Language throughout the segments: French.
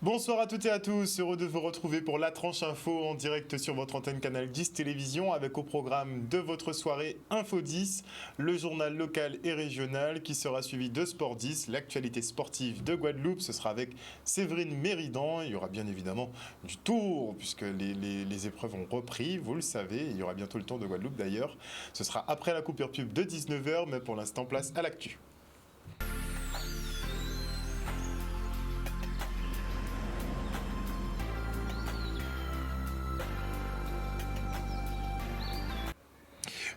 Bonsoir à toutes et à tous, heureux de vous retrouver pour la tranche info en direct sur votre antenne Canal 10 Télévision avec au programme de votre soirée Info 10, le journal local et régional qui sera suivi de Sport 10, l'actualité sportive de Guadeloupe, ce sera avec Séverine Méridan, il y aura bien évidemment du tour puisque les épreuves ont repris, vous le savez, il y aura bientôt le tour de Guadeloupe d'ailleurs, ce sera après la coupure pub de 19h mais pour l'instant place à l'actu.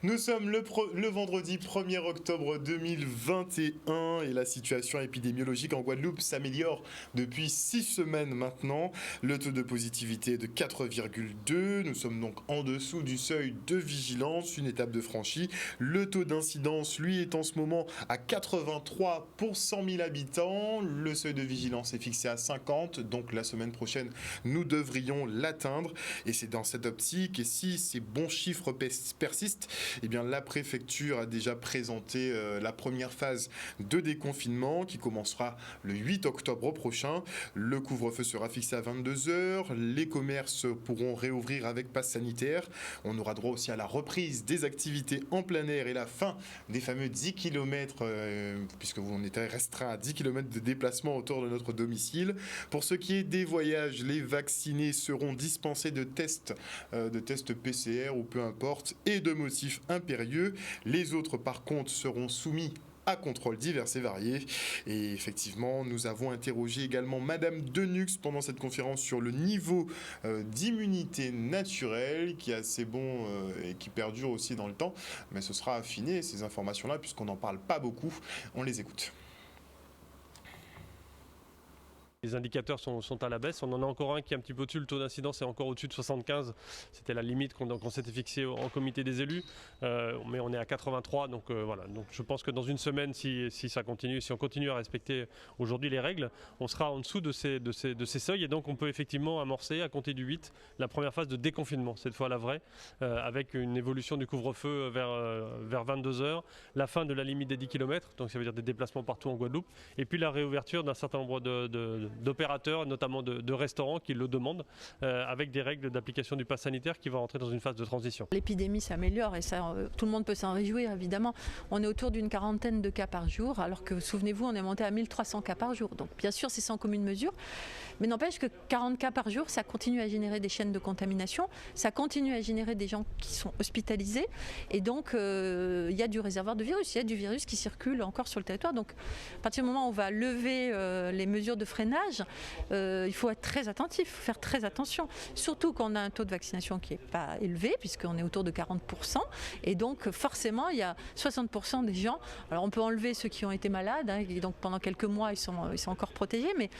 Nous sommes le vendredi 1er octobre 2021 et la situation épidémiologique en Guadeloupe s'améliore depuis 6 semaines maintenant. Le taux de positivité est de 4,2. Nous sommes donc en dessous du seuil de vigilance, une étape de franchie. Le taux d'incidence, lui, est en ce moment à 83 pour 100 000 habitants. Le seuil de vigilance est fixé à 50, donc la semaine prochaine, nous devrions l'atteindre. Et c'est dans cette optique, et si ces bons chiffres persistent, eh bien, la préfecture a déjà présenté la première phase de déconfinement qui commencera le 8 octobre prochain. Le couvre-feu sera fixé à 22h. Les commerces pourront réouvrir avec passe sanitaire. On aura droit aussi à la reprise des activités en plein air et la fin des fameux 10 km, puisque on était restreint à 10 km de déplacement autour de notre domicile. Pour ce qui est des voyages, les vaccinés seront dispensés de tests PCR ou peu importe, et de motifs impérieux. Les autres, par contre, seront soumis à contrôle divers et variés. Et effectivement, nous avons interrogé également Madame Denux pendant cette conférence sur le niveau d'immunité naturelle qui est assez bon et qui perdure aussi dans le temps. Mais ce sera affiné, ces informations-là, puisqu'on n'en parle pas beaucoup. On les écoute. Les indicateurs sont à la baisse. On en a encore un qui est un petit peu au-dessus. Le taux d'incidence est encore au-dessus de 75. C'était la limite qu'on s'était fixée en comité des élus. Mais on est à 83. Donc voilà. Donc je pense que dans une semaine, si ça continue, si on continue à respecter aujourd'hui les règles, on sera en dessous de ces seuils. Et donc on peut effectivement amorcer, à compter du 8, la première phase de déconfinement, cette fois la vraie, avec une évolution du couvre-feu vers 22h, la fin de la limite des 10 km, donc ça veut dire des déplacements partout en Guadeloupe, et puis la réouverture d'un certain nombre d'opérateurs, notamment de restaurants qui le demandent, avec des règles d'application du pass sanitaire qui va rentrer dans une phase de transition. L'épidémie s'améliore et ça, tout le monde peut s'en réjouir évidemment. On est autour d'une quarantaine de cas par jour, alors que souvenez-vous, on est monté à 1300 cas par jour. Donc bien sûr, c'est sans commune mesure, mais n'empêche que 40 cas par jour, ça continue à générer des chaînes de contamination, ça continue à générer des gens qui sont hospitalisés, et donc il y a du réservoir de virus, il y a du virus qui circule encore sur le territoire. Donc à partir du moment où on va lever les mesures de freinage, il faut être très attentif, il faut faire très attention, surtout qu'on a un taux de vaccination qui n'est pas élevé, puisqu'on est autour de 40%, et donc forcément il y a 60% des gens, alors on peut enlever ceux qui ont été malades, et donc pendant quelques mois ils sont encore protégés, mais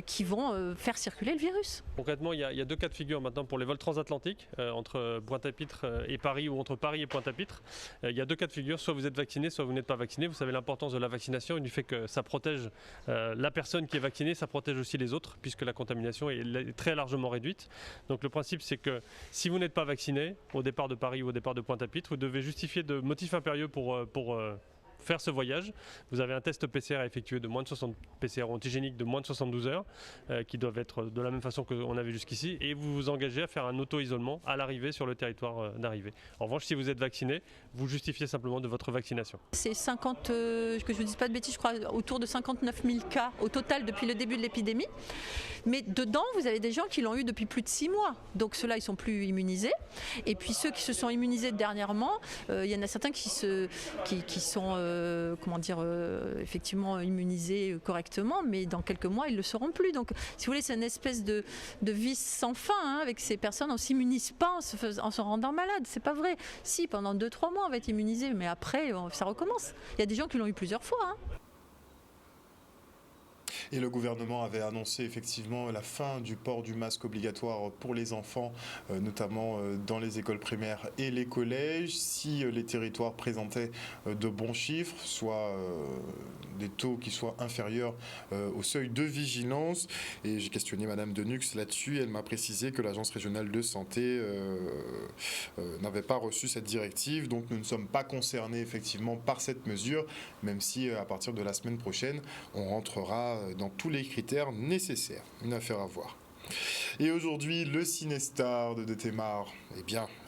qui vont faire circuler le virus. Concrètement, il y a deux cas de figure maintenant pour les vols transatlantiques, entre Pointe-à-Pitre et Paris, ou entre Paris et Pointe-à-Pitre. Il y a deux cas de figure, soit vous êtes vacciné, soit vous n'êtes pas vacciné. Vous savez l'importance de la vaccination et du fait que ça protège la personne qui est vaccinée, ça protège aussi les autres, puisque la contamination est très largement réduite. Donc le principe, c'est que si vous n'êtes pas vacciné, au départ de Paris ou au départ de Pointe-à-Pitre, vous devez justifier de motifs impérieux pour faire ce voyage. Vous avez un test PCR à effectuer de moins de 60 PCR antigéniques de moins de 72 heures qui doivent être de la même façon qu'on avait jusqu'ici, et vous vous engagez à faire un auto-isolement à l'arrivée sur le territoire d'arrivée. En revanche, si vous êtes vacciné, vous justifiez simplement de votre vaccination. C'est 50, que je ne vous dise pas de bêtises, je crois autour de 59 000 cas au total depuis le début de l'épidémie. Mais dedans, vous avez des gens qui l'ont eu depuis plus de 6 mois. Donc ceux-là, ils ne sont plus immunisés. Et puis ceux qui se sont immunisés dernièrement, il y en a certains qui sont effectivement immunisés correctement, mais dans quelques mois, ils ne le seront plus. Donc, si vous voulez, c'est une espèce de vis sans fin avec ces personnes. On ne s'immunise pas en se rendant malade. C'est pas vrai. Si, pendant 2-3 mois, on va être immunisé, mais après, ça recommence. Il y a des gens qui l'ont eu plusieurs fois. Et le gouvernement avait annoncé effectivement la fin du port du masque obligatoire pour les enfants, notamment dans les écoles primaires et les collèges, si les territoires présentaient de bons chiffres, soit des taux qui soient inférieurs au seuil de vigilance. Et j'ai questionné Madame Denux là-dessus. Elle m'a précisé que l'Agence régionale de santé n'avait pas reçu cette directive. Donc nous ne sommes pas concernés effectivement par cette mesure, même si à partir de la semaine prochaine, on rentrera dans tous les critères nécessaires. Une affaire à voir. Et aujourd'hui, le Cinestar de Détémar,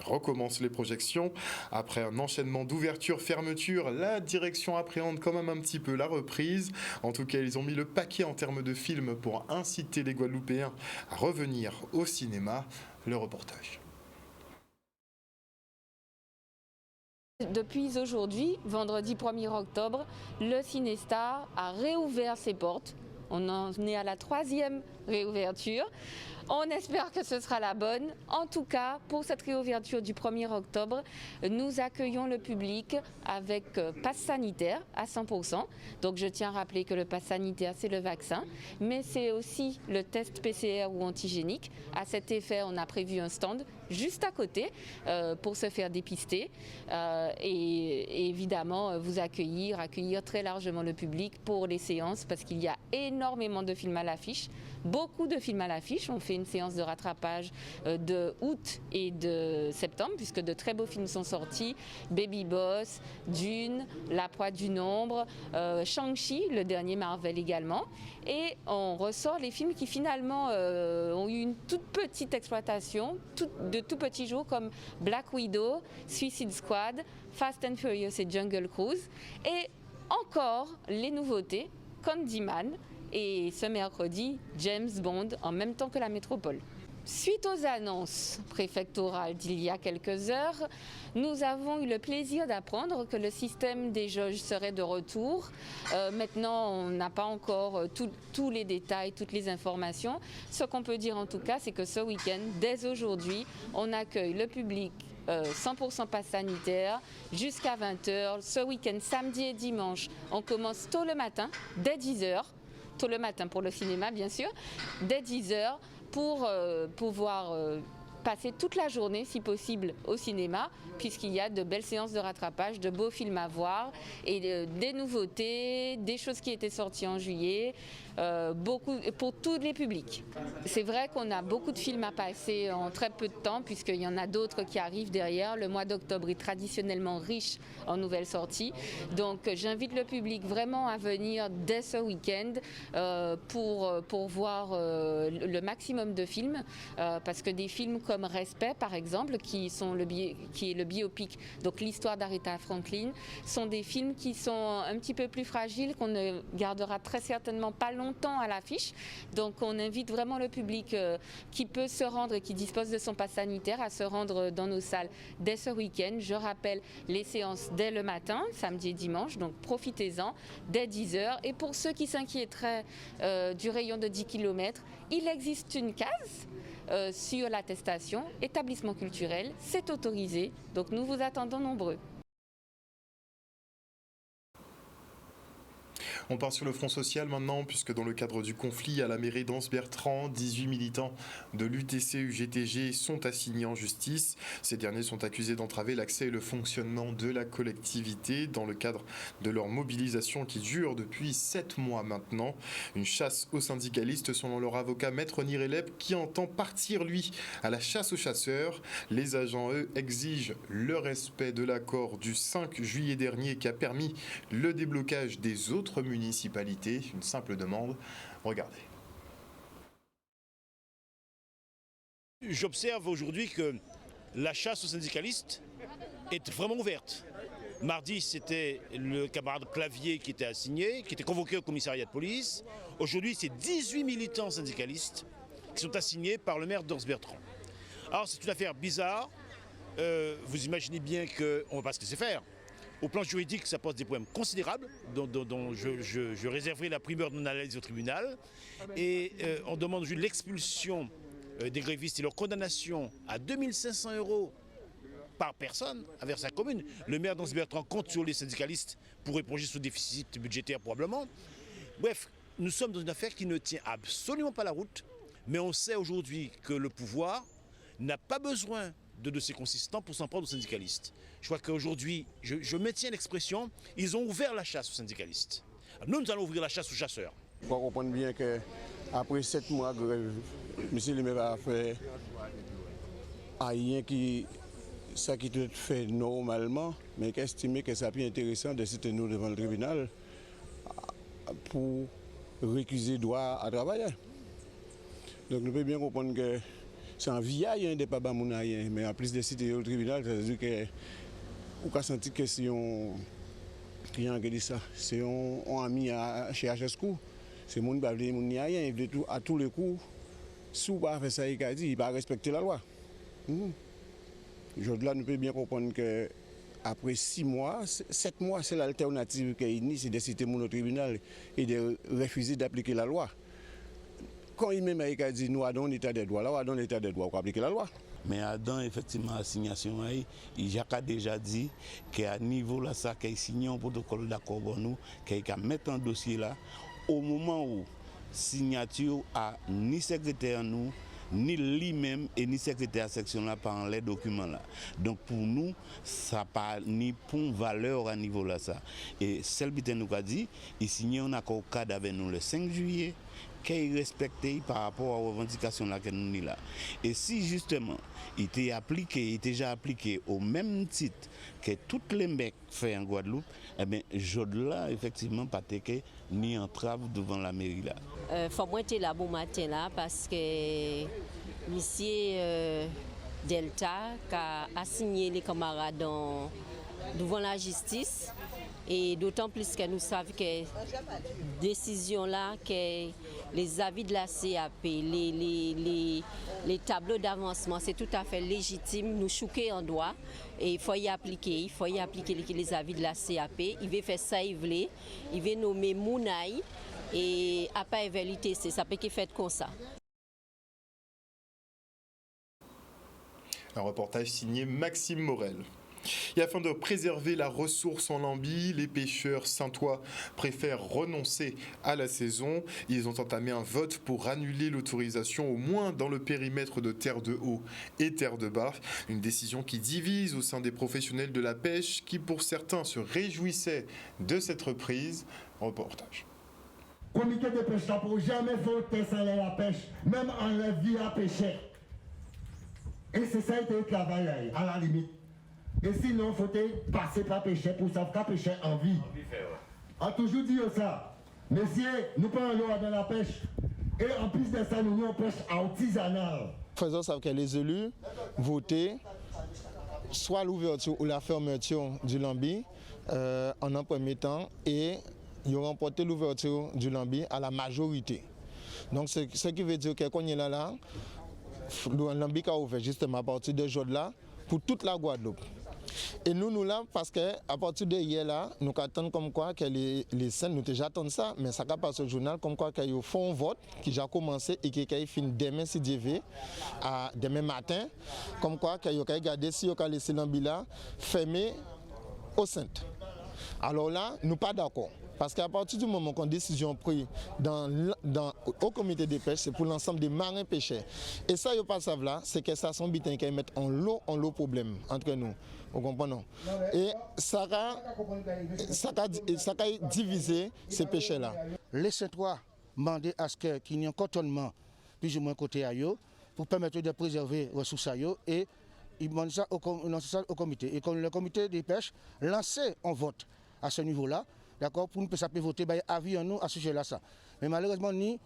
recommence les projections. Après un enchaînement d'ouverture-fermeture, la direction appréhende quand même un petit peu la reprise. En tout cas, ils ont mis le paquet en termes de films pour inciter les Guadeloupéens à revenir au cinéma. Le reportage. Depuis aujourd'hui, vendredi 1er octobre, le Cinestar a réouvert ses portes. On en est à la 3e réouverture. On espère que ce sera la bonne. En tout cas, pour cette réouverture du 1er octobre, nous accueillons le public avec passe sanitaire à 100%. Donc je tiens à rappeler que le passe sanitaire, c'est le vaccin, mais c'est aussi le test PCR ou antigénique. À cet effet, on a prévu un stand juste à côté pour se faire dépister et évidemment vous accueillir très largement le public pour les séances parce qu'il y a énormément de films à l'affiche. Beaucoup de films à l'affiche. On fait une séance de rattrapage de août et de septembre puisque de très beaux films sont sortis. Baby Boss, Dune, La Proie du Nombre, Shang-Chi, le dernier Marvel également. Et on ressort les films qui finalement ont eu une toute petite exploitation, de tout petits jours comme Black Widow, Suicide Squad, Fast and Furious et Jungle Cruise. Et encore les nouveautés, Candyman. Et ce mercredi, James Bond en même temps que la métropole. Suite aux annonces préfectorales d'il y a quelques heures, nous avons eu le plaisir d'apprendre que le système des jauges serait de retour. Maintenant, on n'a pas encore tous les détails, toutes les informations. Ce qu'on peut dire en tout cas, c'est que ce week-end, dès aujourd'hui, on accueille le public 100% passe sanitaire jusqu'à 20h. Ce week-end, samedi et dimanche, on commence tôt le matin, dès 10h. Tôt le matin pour le cinéma bien sûr, dès 10h pour pouvoir passer toute la journée si possible au cinéma puisqu'il y a de belles séances de rattrapage, de beaux films à voir et des nouveautés, des choses qui étaient sorties en juillet, beaucoup pour tous les publics. C'est vrai qu'on a beaucoup de films à passer en très peu de temps puisqu'il y en a d'autres qui arrivent derrière. Le mois d'octobre est traditionnellement riche en nouvelles sorties. Donc j'invite le public vraiment à venir dès ce week-end pour voir le maximum de films parce que des films comme Respect par exemple qui est le biopic, donc l'histoire d'Aretha Franklin, sont des films qui sont un petit peu plus fragiles, qu'on ne gardera très certainement pas longtemps à l'affiche. Donc on invite vraiment le public qui peut se rendre et qui dispose de son passe sanitaire à se rendre dans nos salles dès ce week-end. Je rappelle les séances dès le matin, samedi et dimanche, donc profitez-en dès 10h. Et pour ceux qui s'inquiéteraient du rayon de 10 km, il existe une case sur l'attestation, établissement culturel, c'est autorisé, donc nous vous attendons nombreux. On part sur le front social maintenant, puisque dans le cadre du conflit à la mairie d'Anse-Bertrand, 18 militants de l'UTC-UGTG sont assignés en justice. Ces derniers sont accusés d'entraver l'accès et le fonctionnement de la collectivité dans le cadre de leur mobilisation qui dure depuis 7 mois maintenant. Une chasse aux syndicalistes selon leur avocat Maître Nirelep qui entend partir, lui, à la chasse aux chasseurs. Les agents, eux, exigent le respect de l'accord du 5 juillet dernier qui a permis le déblocage des autres municipalités. Une simple demande. Regardez. J'observe aujourd'hui que la chasse aux syndicalistes est vraiment ouverte. Mardi, c'était le camarade Clavier qui était assigné, qui était convoqué au commissariat de police. Aujourd'hui, c'est 18 militants syndicalistes qui sont assignés par le maire d'Anse-Bertrand. Alors, c'est une affaire bizarre. Vous imaginez bien qu'on ne va pas se laisser faire. Au plan juridique, ça pose des problèmes considérables dont je réserverai la primeur de mon analyse au tribunal. Et on demande l'expulsion des grévistes et leur condamnation à 2 500 € par personne envers sa commune. Le maire d'Anse-Bertrand compte sur les syndicalistes pour éponger ce déficit budgétaire probablement. Bref, nous sommes dans une affaire qui ne tient absolument pas la route, mais on sait aujourd'hui que le pouvoir n'a pas besoin de dossiers consistants pour s'en prendre aux syndicalistes. Je crois qu'aujourd'hui, je maintiens l'expression, ils ont ouvert la chasse aux syndicalistes. Nous allons ouvrir la chasse aux chasseurs. Il faut comprendre bien qu'après 7 mois de grève, M. le maire a fait rien qui doit être fait normalement, mais qui estime que c'est plus intéressant de citer nous devant le tribunal pour récuser droit à travailler. Donc nous pouvons bien comprendre que c'est un vieil des pas bamounayens, mais en plus de citer au tribunal, ça veut dire que vous avez senti que si on dit ça, c'est un ami chez HSCO, c'est mon bavlé, mon rien, il veut tout à tous les coups. Si vous pas fait ça, il a dit, il va respecter la loi. Aujourd'hui, nous pouvons bien comprendre que après 6 mois, 7 mois, c'est l'alternative qu'il y a, c'est de citer mon tribunal et de refuser d'appliquer la loi. Quand il même a dit nous avons l'état des droits, là, on a l'état des droits pour appliquer la loi. Mais Adam, effectivement, l'assignation, il a déjà dit qu'à niveau là, ça, qu'il a signé un protocole d'accord pour nous, qu'il a mis un dossier là, au moment où signature a ni secrétaire nous, ni lui-même et ni secrétaire section là par les documents là. Donc pour nous, ça n'a pas ni pour valeur à niveau là ça. Et celle qui nous a dit, il signe un accord cadre avec nous le 5 juillet. Qu'il respecté par rapport aux revendications là que nous avons là. Et si justement il était appliqué, il était déjà appliqué au même titre que toutes les mecs fait en Guadeloupe, eh bien là effectivement pas que ni entrave devant la mairie là. Faut moi être là bon matin là parce que monsieur Delta a assigné les camarades devant la justice. Et d'autant plus que nous savons que décision là, que les avis de la CAP, les tableaux d'avancement, c'est tout à fait légitime, nous choquer en droit. Et il faut y appliquer les avis de la CAP. Il veut faire ça, il veut nommer Mounaï et après vérité, c'est ça peut être fait comme ça. Un reportage signé Maxime Morel. Et afin de préserver la ressource en Lambie, les pêcheurs saintois préfèrent renoncer à la saison. Ils ont entamé un vote pour annuler l'autorisation au moins dans le périmètre de terre de haut et terre de bas. Une décision qui divise au sein des professionnels de la pêche qui pour certains se réjouissaient de cette reprise. Reportage. Le comité de pêche n'a pour jamais voter sans la pêche, même en la vie à pêcher. Et c'est ça qui est le travail à la limite. Et sinon, il faut passer par pêcher pour savoir qu'à pêcher en vie. On a toujours dit ça. Messieurs, nous prenons l'eau dans la pêche. Et en plus de ça, nous pêche artisanale. Faisons savoir que les élus votaient soit l'ouverture ou la fermeture du Lambie en un premier temps et ils ont remporté l'ouverture du Lambie à la majorité. Donc ce qui veut dire que quand on est là, le Lambie a ouvert justement à partir de ce jour-là pour toute la Guadeloupe. Et nous là, parce qu'à partir de hier là, nous attendons comme quoi que les scènes, nous déjà attendons ça, mais ça va passer au journal comme quoi qu'il y a un vote qui a commencé et qui a fini demain si Dieu veut, demain matin, comme quoi qu'il y a regardé si il y a laissé Lambie là fermé au centre. Alors là, nous pas d'accord. Parce qu'à partir du moment qu'on a une décision prise au comité de pêche, c'est pour l'ensemble des marins pêcheurs. Et ça, il ne pas savoir là, c'est que ça sont bitins qui mettent en lot problème entre nous. Vous comprenez? Et ça a divisé ces pêcheurs-là. Les Saint-Ois demandent à ce qu'il y ait un cantonnement plus ou moins côté à eux pour permettre de préserver les ressources à eux et ils demandent ça au comité. Et quand le comité des pêches lançait un vote à ce niveau-là, d'accord, pour nous ça peut voter, avis en nous à ce sujet-là ça. Mais malheureusement ni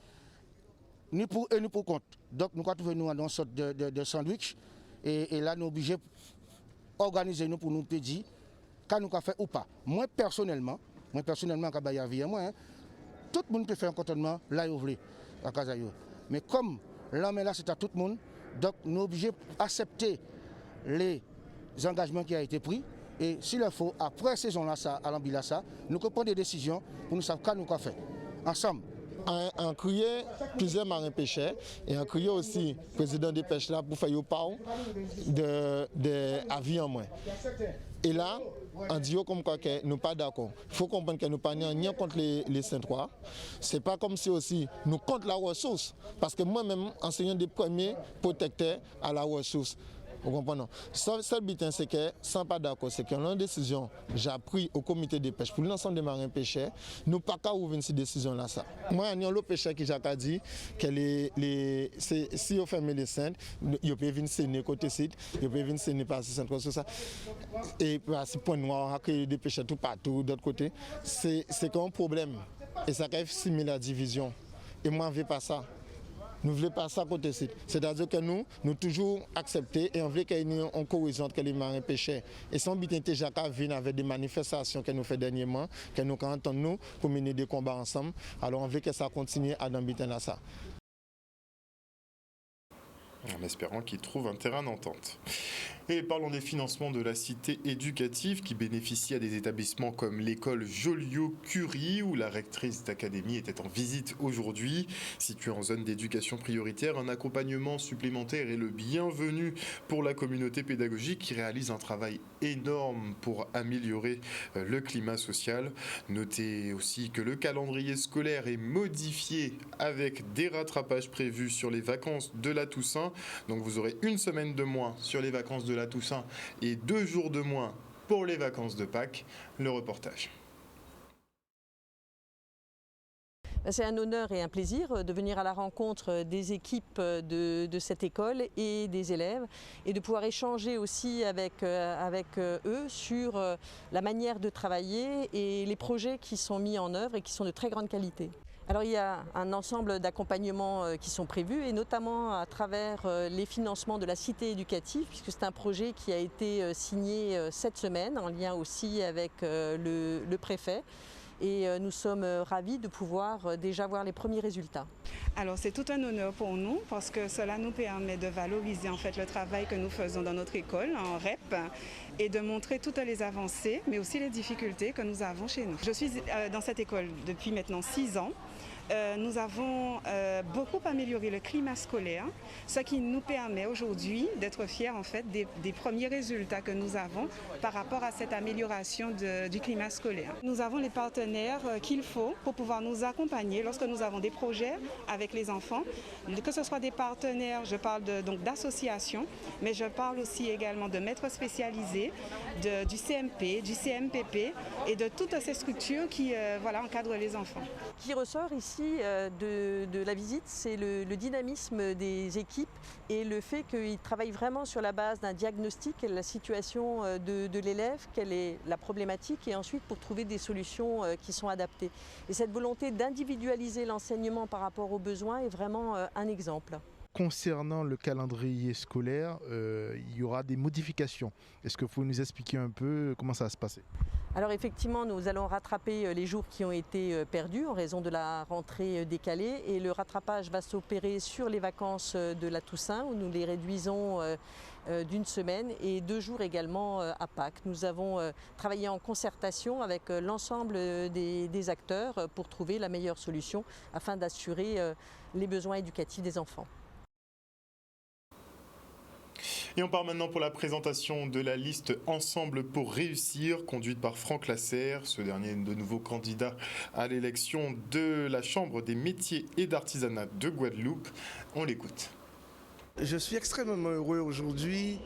pour eux ni pour contre. Donc nous avons trouvé nous dans une sorte de sandwich et là nous sommes obligés d'organiser nous pour nous dire quand nous avons fait ou pas. Moi personnellement quand il y a avis moi, tout le monde peut faire un cantonnement là où vous voulez à Kazayo. Mais comme là c'est à tout le monde, donc nous sommes obligés d'accepter les engagements qui ont été pris. Et s'il faut, après saison là, à l'Ambilassa, nous prenons des décisions pour nous savoir nous faire ensemble. En crié plusieurs marins pêcheurs et en crié aussi le président des pêches là pour faire le part d'avis en moins. Et là, on dit comme quoi que nous pas d'accord. Il faut comprendre que nous pas rien contre les Saint-Ois. C'est pas comme si aussi nous contre la ressource. Parce que moi-même, enseignant des premiers protecteurs à la ressource. Vous comprenez? Seul but, c'est que, sans pas d'accord, c'est qu'on a une décision j'ai pris au comité de pêche pour l'ensemble des marins pêcheurs, nous pas qu'à ouvrir cette décision-là. Moi, il y a un autre pêcheur qui a dit que si on ferme les centres, il peut venir saigner côté site, il peut venir saigner par ces centres, ça. Et par ce point noir, il y a des pêcheurs tout partout, d'autre côté. C'est un problème. et ça fait 6 000 la division. Et moi, je ne veux pas ça. Nous ne voulons pas ça côté site. C'est-à-dire que nous toujours accepter et on veut qu'il y ait une cohésion entre les marins pêcheurs. Et son but était déjà qu'à venir avec des manifestations que nous faisons dernièrement, que nous entendons nous pour mener des combats ensemble. Alors on veut que ça continue à d'embêter à ça. En espérant qu'ils trouvent un terrain d'entente. Et parlons des financements de la cité éducative qui bénéficie à des établissements comme l'école Joliot-Curie où la rectrice d'académie était en visite aujourd'hui. Située en zone d'éducation prioritaire, un accompagnement supplémentaire est le bienvenu pour la communauté pédagogique qui réalise un travail énorme pour améliorer le climat social. Notez aussi que le calendrier scolaire est modifié avec des rattrapages prévus sur les vacances de la Toussaint. Donc vous aurez une semaine de moins sur les vacances de la Toussaint et 2 jours de moins pour les vacances de Pâques. Le reportage. C'est un honneur et un plaisir de venir à la rencontre des équipes de cette école et des élèves et de pouvoir échanger aussi avec eux sur la manière de travailler et les projets qui sont mis en œuvre et qui sont de très grande qualité. Alors il y a un ensemble d'accompagnements qui sont prévus et notamment à travers les financements de la cité éducative puisque c'est un projet qui a été signé cette semaine en lien aussi avec le préfet. Et nous sommes ravis de pouvoir déjà voir les premiers résultats. Alors c'est tout un honneur pour nous parce que cela nous permet de valoriser en fait le travail que nous faisons dans notre école en REP et de montrer toutes les avancées mais aussi les difficultés que nous avons chez nous. Je suis dans cette école depuis maintenant 6 ans. Nous avons beaucoup amélioré le climat scolaire, ce qui nous permet aujourd'hui d'être fiers en fait des premiers résultats que nous avons par rapport à cette amélioration du climat scolaire. Nous avons les partenaires qu'il faut pour pouvoir nous accompagner lorsque nous avons des projets avec les enfants, que ce soit des partenaires, je parle donc d'associations, mais je parle aussi également de maîtres spécialisés, du CMP, du CMPP et de toutes ces structures qui encadrent les enfants. Ce qui ressort ici de la visite, c'est le dynamisme des équipes et le fait qu'ils travaillent vraiment sur la base d'un diagnostic, quelle est la situation de l'élève, quelle est la problématique et ensuite pour trouver des solutions qui sont adaptées. Et cette volonté d'individualiser l'enseignement par rapport aux besoins est vraiment un exemple. Concernant le calendrier scolaire, il y aura des modifications. Est-ce que vous pouvez nous expliquer un peu comment ça va se passer ? Alors effectivement, nous allons rattraper les jours qui ont été perdus en raison de la rentrée décalée et le rattrapage va s'opérer sur les vacances de la Toussaint où nous les réduisons d'une semaine et 2 jours également à Pâques. Nous avons travaillé en concertation avec l'ensemble des acteurs pour trouver la meilleure solution afin d'assurer les besoins éducatifs des enfants. Et on part maintenant pour la présentation de la liste Ensemble pour réussir, conduite par Franck Lasserre. Ce dernier est de nouveau candidat à l'élection de la Chambre des métiers et d'artisanat de Guadeloupe. On l'écoute. Je suis extrêmement heureux aujourd'hui,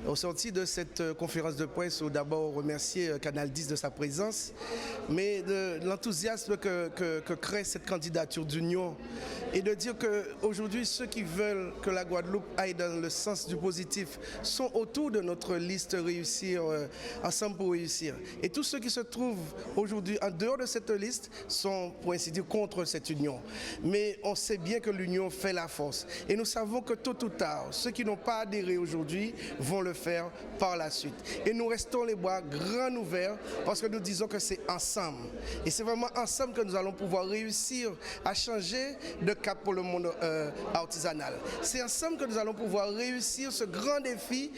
au sortir de cette conférence de presse, où d'abord remercier Canal 10 de sa présence, mais de l'enthousiasme que crée cette candidature d'union et de dire qu'aujourd'hui, ceux qui veulent que la Guadeloupe aille dans le sens du positif sont autour de notre liste Réussir, Ensemble pour réussir. Et tous ceux qui se trouvent aujourd'hui en dehors de cette liste sont, pour ainsi dire, contre cette union. Mais on sait bien que l'union fait la force. Et nous savons que tôt ou tard, ceux qui n'ont pas adhéré aujourd'hui vont le faire par la suite. Et nous restons les bras grands ouverts parce que nous disons que c'est ensemble. Et c'est vraiment ensemble que nous allons pouvoir réussir à changer de cap pour le monde artisanal. C'est ensemble que nous allons pouvoir réussir ce grand défi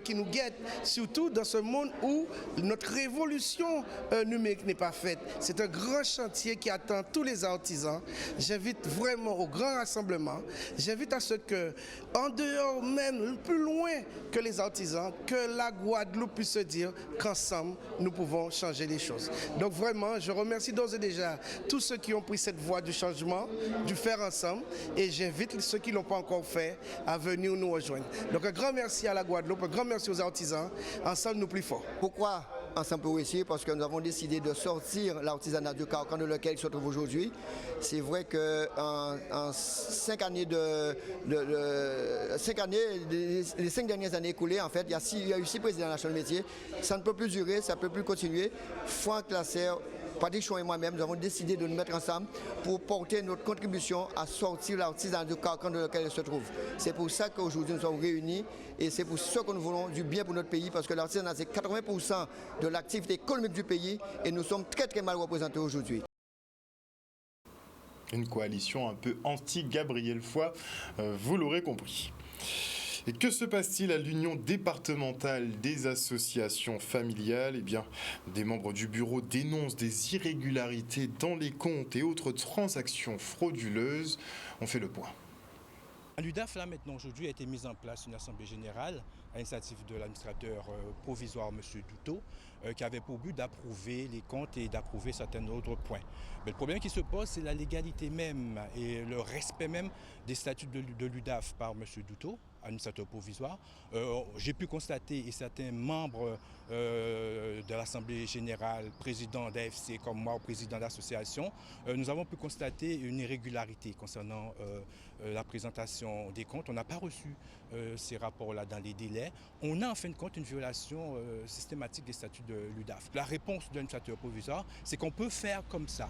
qui nous guette, surtout dans ce monde où notre révolution numérique n'est pas faite. C'est un grand chantier qui attend tous les artisans. J'invite vraiment au grand rassemblement. J'invite à ce que, en dehors même, plus loin que les artisans, que la Guadeloupe puisse se dire qu'ensemble, nous pouvons changer les choses. Donc vraiment, je remercie d'ores et déjà tous ceux qui ont pris cette voie du changement, du faire ensemble, et j'invite ceux qui ne l'ont pas encore fait à venir nous rejoindre. Donc un grand merci à la Guadeloupe, un grand merci aux artisans. Ensemble, nous plus forts. Pourquoi Ensemble pour réussir? Parce que nous avons décidé de sortir l'artisanat du carcan de lequel il se trouve aujourd'hui. C'est vrai qu'en 5 années, les 5 dernières années écoulées, en fait, il y a eu 6 présidents de la Chambre de métier. Ça ne peut plus durer, ça ne peut plus continuer. Franck Lasserre Patrichon et moi-même, nous avons décidé de nous mettre ensemble pour porter notre contribution à sortir l'artisanat du carcan dans lequel elle se trouve. C'est pour ça qu'aujourd'hui nous sommes réunis et c'est pour ça que nous voulons du bien pour notre pays parce que l'artisanat c'est 80% de l'activité économique du pays et nous sommes très très mal représentés aujourd'hui. Une coalition un peu anti-Gabriel Foy, vous l'aurez compris. Et que se passe-t-il à l'Union départementale des associations familiales ? Eh bien, des membres du bureau dénoncent des irrégularités dans les comptes et autres transactions frauduleuses. On fait le point. À l'UDAF, là maintenant, aujourd'hui, a été mise en place une assemblée générale à l'initiative de l'administrateur provisoire, M. Douteau, qui avait pour but d'approuver les comptes et d'approuver certains autres points. Mais le problème qui se pose, c'est la légalité même et le respect même des statuts de l'UDAF par M. Douteau, administrateur provisoire. J'ai pu constater, et certains membres de l'Assemblée générale, président d'AFC comme moi, président d'association, nous avons pu constater une irrégularité concernant la présentation des comptes. On n'a pas reçu ces rapports-là dans les délais. On a en fin de compte une violation systématique des statuts de l'UDAF. La réponse de l'administrateur provisoire, c'est qu'on peut faire comme ça.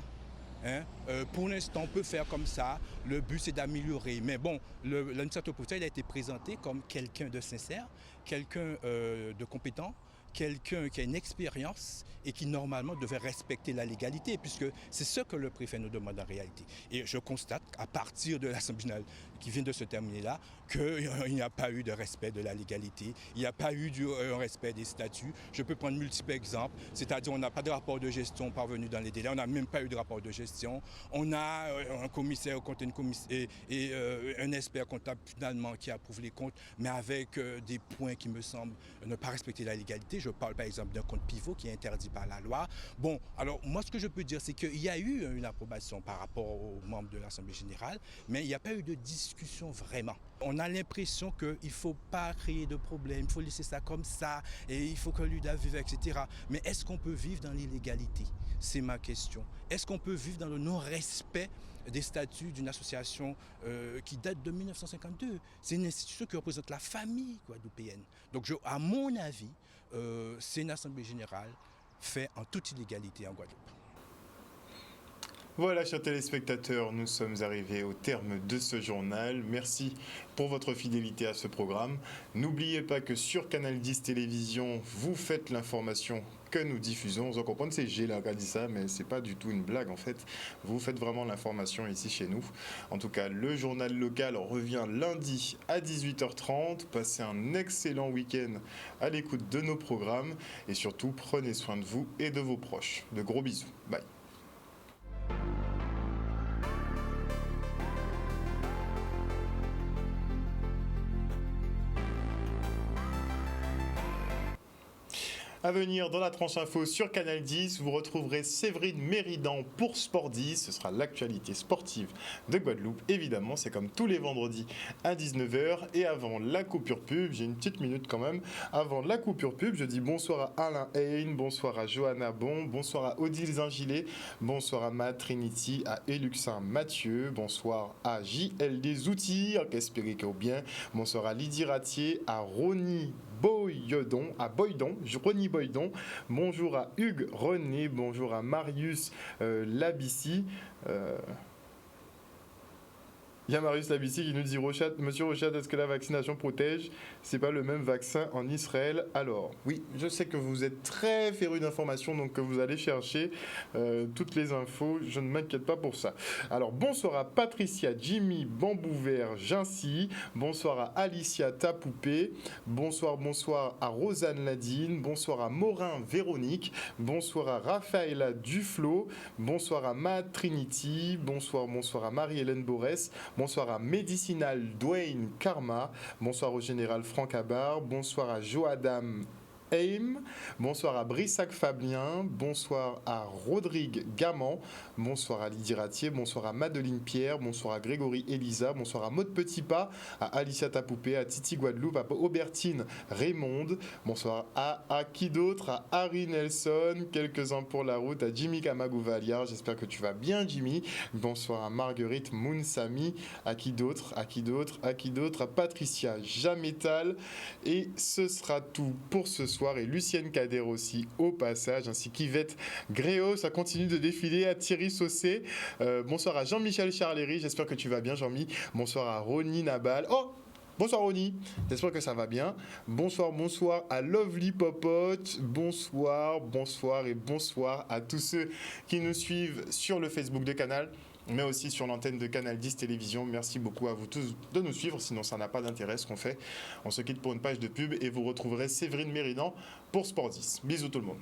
Pour l'instant, on peut faire comme ça. Le but, c'est d'améliorer. Mais bon, l'administrateur provisoire, il a été présenté comme quelqu'un de sincère, quelqu'un de compétent, quelqu'un qui a une expérience et qui normalement devait respecter la légalité, puisque c'est ce que le préfet nous demande en réalité. Et je constate à partir de l'Assemblée générale qui vient de se terminer là, qu'il n'y a pas eu de respect de la légalité, il n'y a pas eu un respect des statuts. Je peux prendre multiples exemples, c'est-à-dire on n'a pas de rapport de gestion parvenu dans les délais, on n'a même pas eu de rapport de gestion, on a un commissaire et un expert comptable finalement qui approuve les comptes, mais avec des points qui me semblent ne pas respecter la légalité. Je parle par exemple d'un compte pivot qui est interdit par la loi. Bon, alors moi ce que je peux dire, c'est qu'il y a eu une approbation par rapport aux membres de l'Assemblée générale, mais il n'y a pas eu de discussion vraiment. On a l'impression qu'il ne faut pas créer de problème, il faut laisser ça comme ça, et il faut que l'UDAF vive, etc. Mais est-ce qu'on peut vivre dans l'illégalité? C'est ma question. Est-ce qu'on peut vivre dans le non-respect des statuts d'une association qui date de 1952? C'est une institution qui représente la famille guadeloupéenne. Donc à mon avis, c'est une assemblée générale faite en toute illégalité en Guadeloupe. Voilà, chers téléspectateurs, nous sommes arrivés au terme de ce journal. Merci pour votre fidélité à ce programme. N'oubliez pas que sur Canal 10 Télévision, vous faites l'information que nous diffusons. Vous en comprenez, c'est Géla qui a dit ça, mais c'est pas du tout une blague en fait. Vous faites vraiment l'information ici chez nous. En tout cas, le journal local revient lundi à 18h30. Passez un excellent week-end à l'écoute de nos programmes et surtout, prenez soin de vous et de vos proches. De gros bisous. Bye. À venir dans la tranche info sur Canal 10, vous retrouverez Séverine Méridan pour Sport 10. Ce sera l'actualité sportive de Guadeloupe. Évidemment, c'est comme tous les vendredis à 19h. Et avant la coupure pub, j'ai une petite minute quand même. Avant la coupure pub, je dis bonsoir à Alain Hain, bonsoir à Johanna Bon, bonsoir à Odile Zingilet, bonsoir à Matt Trinity, à Eluxin Mathieu, bonsoir à JLD Zoutir, qu'espérer qu'il bien, bonsoir à Lydie Ratier, à Ronnie Boydon, Ronnie Boydon, bonjour à Hugues René, bonjour à Marius Labissi. Il y a Marius Labissi qui nous dit Monsieur Rochat, est-ce que la vaccination protège? C'est pas le même vaccin en Israël. Alors, oui, je sais que vous êtes très féru d'informations, donc que vous allez chercher toutes les infos. Je ne m'inquiète pas pour ça. Alors, bonsoir à Patricia, Jimmy, Bambou Vert, Jincy. Bonsoir à Alicia Tapoupé. Bonsoir à Rosanne Ladine. Bonsoir à Morin Véronique. Bonsoir à Raphaëla Duflo. Bonsoir à Matt Trinity. Bonsoir à Marie-Hélène Borès. Bonsoir à Médicinal Dwayne Karma. Bonsoir au général Franck Abar. Bonsoir à Joadam Aim. Bonsoir à Brissac Fabien. Bonsoir à Rodrigue Gaman. Bonsoir à Lydie Ratier. Bonsoir à Madeleine Pierre. Bonsoir à Grégory Elisa. Bonsoir à Maud Petitpas, à Alicia Tapoupé, à Titi Guadeloupe, à Aubertine Raymonde. Bonsoir à qui d'autre? À Harry Nelson. Quelques-uns pour la route. À Jimmy Kamagou-Valiard. J'espère que tu vas bien, Jimmy. Bonsoir à Marguerite Mounsami. À qui d'autre? À Patricia Jamétal. Et ce sera tout pour ce soir. bonsoir, et Lucienne Kader aussi au passage, ainsi qu'Yvette Gréau, ça continue de défiler, à Thierry Saucé, bonsoir à Jean-Michel Charléry, j'espère que tu vas bien Jean-Mi, bonsoir à Ronnie Nabal, oh bonsoir Ronnie, j'espère que ça va bien. Bonsoir à Lovely Popote, bonsoir et bonsoir à tous ceux qui nous suivent sur le Facebook de Canal, mais aussi sur l'antenne de Canal 10 Télévision. Merci beaucoup à vous tous de nous suivre, sinon ça n'a pas d'intérêt ce qu'on fait. On se quitte pour une page de pub et vous retrouverez Séverine Méridan pour Sport 10. Bisous tout le monde.